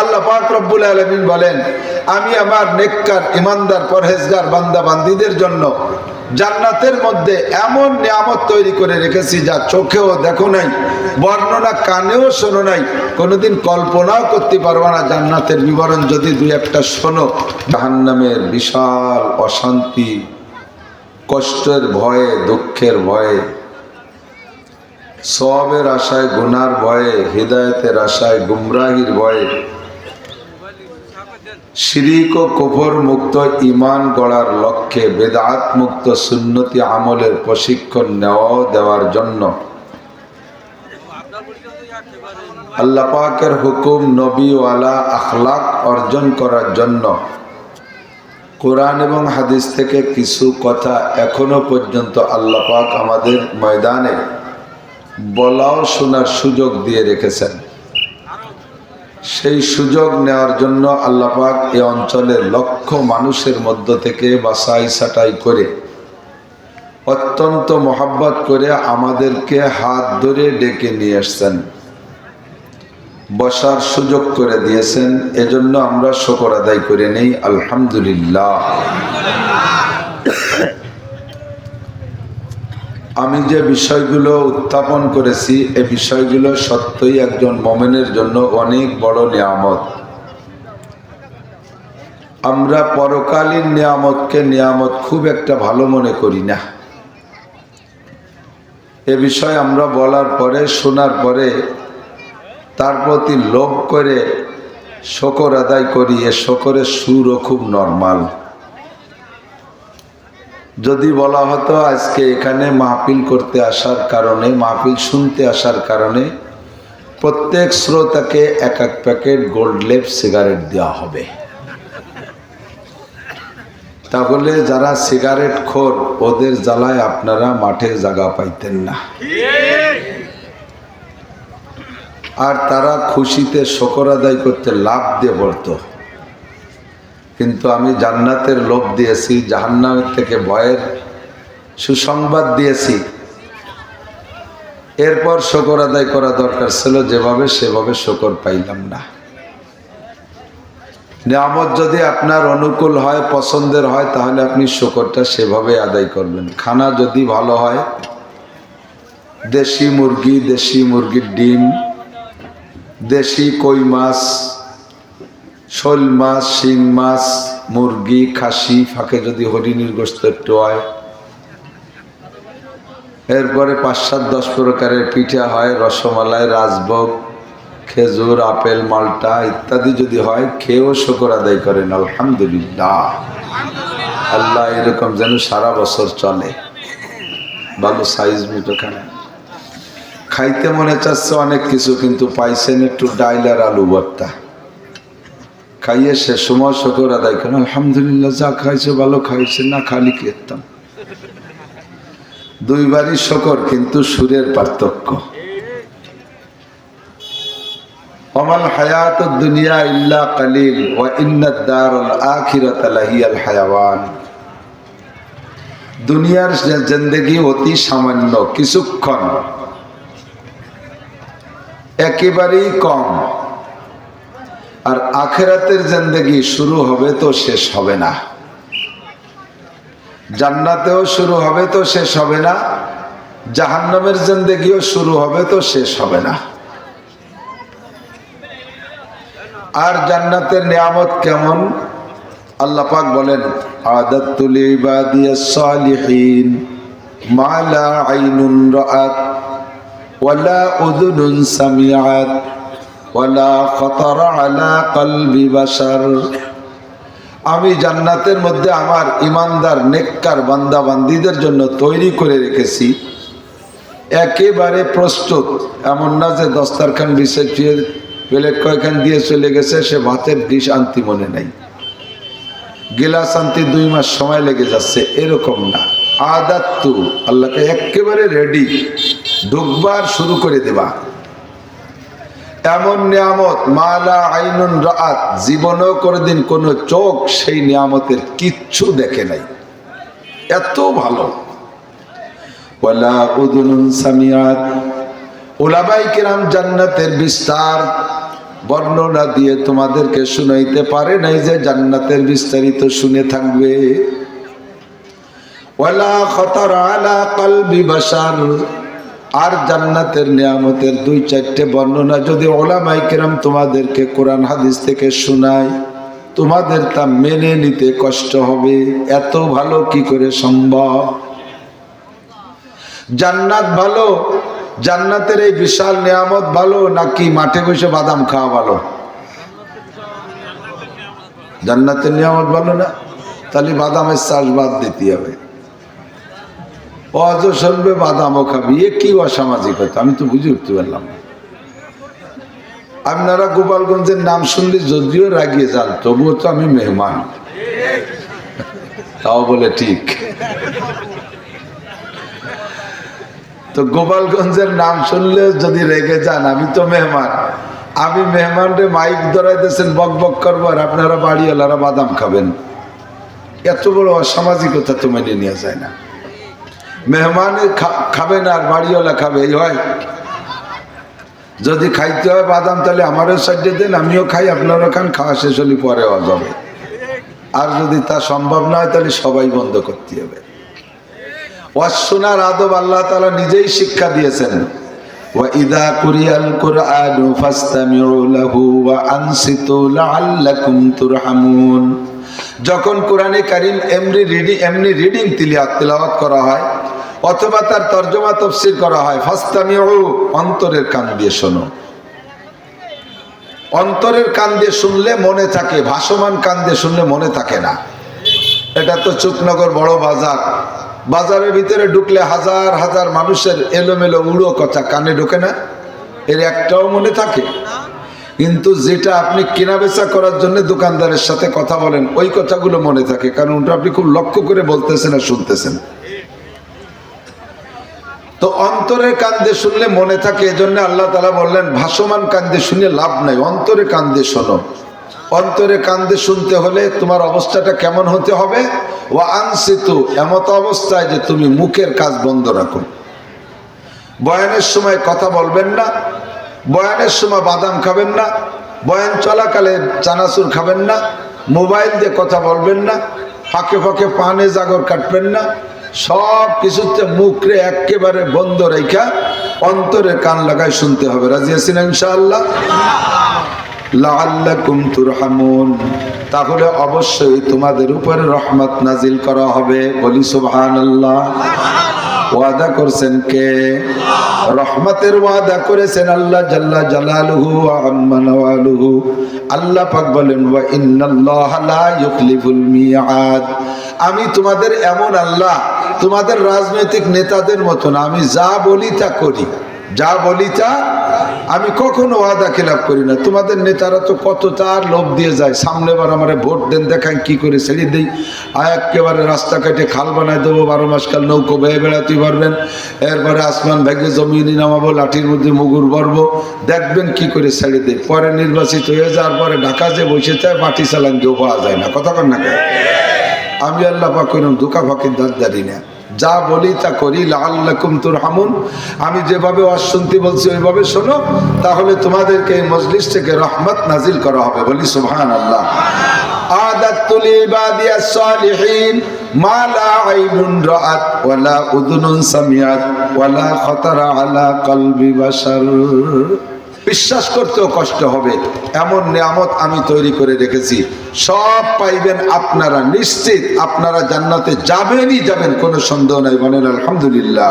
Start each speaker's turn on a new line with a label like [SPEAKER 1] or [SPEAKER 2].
[SPEAKER 1] আল্লাহ পাক রব্বুল আলামিন বলেন, আমি আমার নেককার ইমানদার পরহেজগার বান্দা বান্দীদের জন্য জান্নাতের মধ্যে এমন নিয়ামত তৈরি করে রেখেছি যা চোখেও দেখো নাই, বর্ণনা কানেও শোনো নাই, কোনোদিন কল্পনাও করতে পারবা না। জান্নাতের বিবরণ যদি দুই একটা শোনো, জাহান্নামের বিশাল অশান্তি, কষ্টের ভয়ে, দুঃখের ভয়ে, সওয়াবের আশায় গুনার ভয়ে, হিদায়াতের আশায় গুমরাহির ভয়ে, শিরিক ও কুফর মুক্ত ঈমান গড়ার লক্ষ্যে বেদাত মুক্ত সুন্নতি আমলের প্রশিক্ষণ দেওয়ার জন্য আল্লাহ পাকের হুকুম, নবীওয়ালা আখলাক অর্জন করার জন্য কোরআন এবং হাদিস থেকে কিছু কথা এখনো পর্যন্ত আল্লাহ পাক আমাদের ময়দানে বলাও শোনার সুযোগ দিয়ে রেখেছেন। সেই সুযোগ নেওয়ার জন্য আল্লাহ পাক এই অঞ্চলের লক্ষ মানুষের মধ্য থেকে বাছাই ছাঁটাই করে অত্যন্ত মহব্বত করে আমাদেরকে হাত ধরে ডেকে নিয়ে আসছেন, বসার সুযোগ করে দিয়েছেন। এজন্য আমরা শুকর আদায় করে নেই, আলহামদুলিল্লাহ। আমি যে বিষয়গুলো উত্থাপন করেছি এই বিষয়গুলো সত্যই একজন মুমিনের জন্য অনেক বড় নিয়ামত। আমরা পরকালীন নিয়ামতকে নিয়ামত খুব একটা ভালো মনে করি না। এ বিষয় আমরা বলার পরে, শোনার পরে তার প্রতি লোভ করে শুকর আদায় করি। এ শুকরের সুরও খুব নরমাল। যদি বলা হতো আজকে এখানে মাহফিল করতে আসার কারণে, মাহফিল শুনতে আসার কারণে প্রত্যেক শ্রোতাকে এক এক প্যাকেট গোল্ড লেপ সিগারেট দেওয়া হবে, তাহলে যারা সিগারেট খোর ওদের জ্বালায় আপনারা মাঠে জায়গা পাইতেন না, আর তারা খুশিতে শুকর আদায় করতে লাভ দিয়ে পড়তো। কিন্তু আমি জান্নাতের লোভ দিয়েছি, জাহান্নামের থেকে ভয়ের সুসংবাদ দিয়েছি। এরপর শুকর আদায় করা দরকার ছিল, যেভাবে সেভাবে শুকর পাইলাম না। নিয়ামত যদি আপনার অনুকূল হয়, পছন্দের হয়, তাহলে আপনি শুকরটা সেভাবে আদায় করবেন। খানা যদি ভালো হয়, দেশি মুরগি, দেশি মুরগির ডিম, দেশি কই মাছ, শোল মাছ, শিং মাছ, মুরগি, খাসি, ফাঁকে যদি হরিণীর গোশত একটু হয়, এরপরে ৫-৭-১০ প্রকারের পিঠা হয়, রসমালাই, রাজভোগ, খেজুর, আপেল, মালটা ইত্যাদি যদি হয়, খেয়েও শুকর আদায় করেন আলহামদুলিল্লাহ। আল্লাহ এরকম যেন সারা বছর চলে। ভালো সাইজ মিটো খানা খাইতে মনে চাচ্ছে অনেক কিছু, কিন্তু পাইছেন একটু ডাইল আর আলু ভর্তা, খাইয়ে সে সময় শুকর আদায় করেন আলহামদুলিল্লাহ। যা খাইছে ভালো খাইছে, না খালি খেতাম। দুইবারই শুকর, কিন্তু সুরের পার্থক্য। ওমাল হায়াতুদ দুনিয়া ইল্লা কালিল ওয়া ইন্নাদ দারুল আখিরাতা লাহিয়াল হায়াওয়ান। দুনিয়ার জিন্দেগি অতি সামান্য, কিছুক্ষণ, একেবারেই কম। আর আখিরাতের জিন্দেগি শুরু হবে তো শেষ হবে না। জান্নাতেও শুরু হবে তো শেষ হবে না, জাহান্নামের জিন্দেগিও শুরু হবে তো শেষ হবে না। আর জান্নাতের নিয়ামত কেমন? আল্লাহ পাক বলেন, আদাতু লিইবাদিয়াস সালিহিন মা লা আইনুন রাআত ওয়ালা উযুনুন সামিআত ওয়ালা খাতারা আলা কলবি বাশার। আমি জান্নাতের মধ্যে আমার ইমানদার নেককার বান্দা বান্দীদের জন্য তৈরি করে রেখেছি, একেবারে প্রস্তুত। এমন না যে দস্তারখান বিছিয়ে প্লেট কয়খান দিয়ে চলে গেছে, সে ভাতের ডিশ আনতে মনে নাই, গিলাস আনতে 2 মাস সময় লেগে যাচ্ছে, এরকম না। আদাত্তু, আল্লাহকে একেবারে রেডি, ঢুকবার শুরু করে দেবা। এমন নিয়ামত মালা আইনুন রাআত, জীবনেও কোনোদিন কোনো চোখ সেই নিয়ামতের কিচ্ছু দেখে নাই, এত ভালো। ওয়ালা উযুনুন সামিআত, উলামায়ে কিরাম জান্নাতের বিস্তার বর্ণনা দিয়ে তোমাদেরকে শুনাইতে পারে নাই যে জান্নাতের বিস্তারিত শুনে থাকবে। ওয়ালা খাতারা আলা কলবি বাশার, আর জান্নাতের নিয়ামতের 2-4টে বর্ণনা যদি উলামায়ে কেরাম তোমাদেরকে কোরআন হাদিস থেকে শোনায়, তোমাদের তা মেনে নিতে কষ্ট হবে। এত ভালো কি করে সম্ভব? জান্নাত ভালো, জান্নাতের এই বিশাল নিয়ামত ভালো, নাকি মাঠে বসে বাদাম খাওয়া ভালো? জান্নাতের নিয়ামত ভালো না? তাহলে বাদামের চাষ বাদ দিতে হবে। অজ শুনবে বাদামও খাবি, এ কি অসামাজিকতা? আমি তো বুঝে উঠতে পারলাম না। আপনারা গোপালগঞ্জের নাম শুনলে যদিও রাগিয়ে যান, তবুও তো আমি মেহমান, তাও বলে ঠিক। তো গোপালগঞ্জের নাম শুনলে যদি রেগে যান, আমি তো মেহমান, আমি মেহমানরে মাইক ধরাইতেছেন, বক বক করবো, আর আপনারা বাড়িওয়ালারা বাদাম খাবেন। এত বড় অসামাজিকতা তো মেনে নেওয়া যায় না। মেহমানে খাবে না আর বাড়িওয়ালা খাবে, এই হয়? যদি খাইতে হয় বাদাম, তাহলে আমারও সাইডে দেন, আমিও খাই, আপনারা খান, খাওয়া শেষ হলে পরে হওয়া যাবে। আর যদি তা সম্ভব না হয়, তাহলে সবাই বন্ধ করতে হবে। ওয়াসুনার আদব আল্লাহ তাআলা নিজেই শিক্ষা দিয়েছেন। ওয়া ইযা কুরিয়াল কুরআনু ফাসতামিউ লাহু ওয়া আনসিতু লাআল্লাকুম তুরহামুন। যখন কোরআনে কারীম এমনি রিডিং তিলাওয়াত করা হয় অথবা তার তরজমা তাফসীর করা হয়, ফাসতামিউ, অন্তরের কান দিয়ে শোনো। অন্তরের কান দিয়ে শুনলে মনে থাকে, ভাসমান কান দিয়ে শুনলে মনে থাকে না। এটা তো চুকনগর বড় বাজার, বাজারের ভিতরে ঢুকলে হাজার হাজার মানুষের এলোমেলো উড়ো কথা কানে ঢোকে না, এর একটাও মনে থাকে? কিন্তু যেটা আপনি কেনা বেচা করার জন্য দোকানদারের সাথে কথা বলেন, ওই কথাগুলো মনে থাকে, কারণ ওটা আপনি খুব লক্ষ্য করে বলতেছেন আর শুনতেছেন। তো অন্তরের কান দিয়ে শুনলে মনে থাকে, এজন্য আল্লাহ তাআলা বললেন ভাসমান কান দিয়ে শুনে লাভ নাই, অন্তরে কান দিয়ে শোনো। অন্তরে কান দিয়ে শুনতে হলে তোমার অবস্থাটা কেমন হতে হবে? ওয়া আনসিতু, এমত অবস্থায় যে তুমি মুখের কাজ বন্ধ রাখো। বয়ানের সময় কথা বলবেন না, বয়ানের সময় বাদাম খাবেন না, বয়ান চলাকালে চানাচুর খাবেন না, মোবাইল দিয়ে কথা বলবেন না, ফাঁকে ফাঁকে পানে জাগর কাটবেন না, সব কিছুতে মুখরে একেবারে বন্ধ রেখা অন্তরে কান লাগাই শুনতে হবে। রাজি আছেন ইনশাআল্লাহ? লাআল্লাকুম তুরহামুন, তাহলে অবশ্যই তোমাদের উপরে রহমত নাজিল করা হবে। বলি সুবহানাল্লাহ। ওয়াদা করছেন কে? রহমতের ওয়াদা করেছেন আল্লাহ জাল্লা জালালুহু ওয়া আম্মা নাওয়ালুহু। আল্লাহ পাক বলেন ওয়া ইন্নাল্লাহা লা ইউখলিফুল মিআদ। আমি তোমাদের এমন আল্লাহ, তোমাদের রাজনৈতিক নেতাদের মতন আমি যা বলি তা করি, যা বলি তা আমি কখনো ওয়াদা খেলাপ করি না। তোমাদের নেতারা তো কত তার লোভ দিয়ে যায়, সামনেবার আমারে ভোট দেন, দেখান কি করে ছেড়ে দিই, একেবারে রাস্তা কেটে খাল বানায় দেবো, 12 মাস কাল নৌকো বেয়ে বেড়াতে পারবেন, এরপরে আসমান ভেঙে জমিনে নামাবো, লাঠির মধ্যে মুগুর ভরবো, দেখবেন কি করে ছেড়ে দেয়। পরে নির্বাচিত হয়ে যাওয়ার পরে ঢাকা যে বসে যায়, মাটি চালান কেউ পাওয়া যায় না। কথা কন না? আমি আল্লাহ পাক কইলাম ধোঁকা ফাঁকির দাঁড়ি না, যা বলি তা করি। লাআল্লাকুম তুরহামুন, আমি যেভাবে ওয়াজ শুনতে বলছি ওইভাবে শোনো, তাহলে তোমাদেরকে এই মজলিস থেকে রহমত নাজিল করা হবে। বলি সুবহানাল্লাহ। আদাতু লিবাদিয়াস সালিহিন মা লা আইনুন রাআত ওয়ালা উযুনুন সামিআত ওয়ালা খাতারা আলা কলবি বাশার। বিশ্বাস করতেও কষ্ট হবে, এমন নিয়ামত আমি তৈরি করে রেখেছি, সব পাইবেন আপনারা, নিশ্চিত আপনারা জান্নাতে যাবেনই যাবেন, কোনো সন্দেহ নাই। বলেন আলহামদুলিল্লাহ।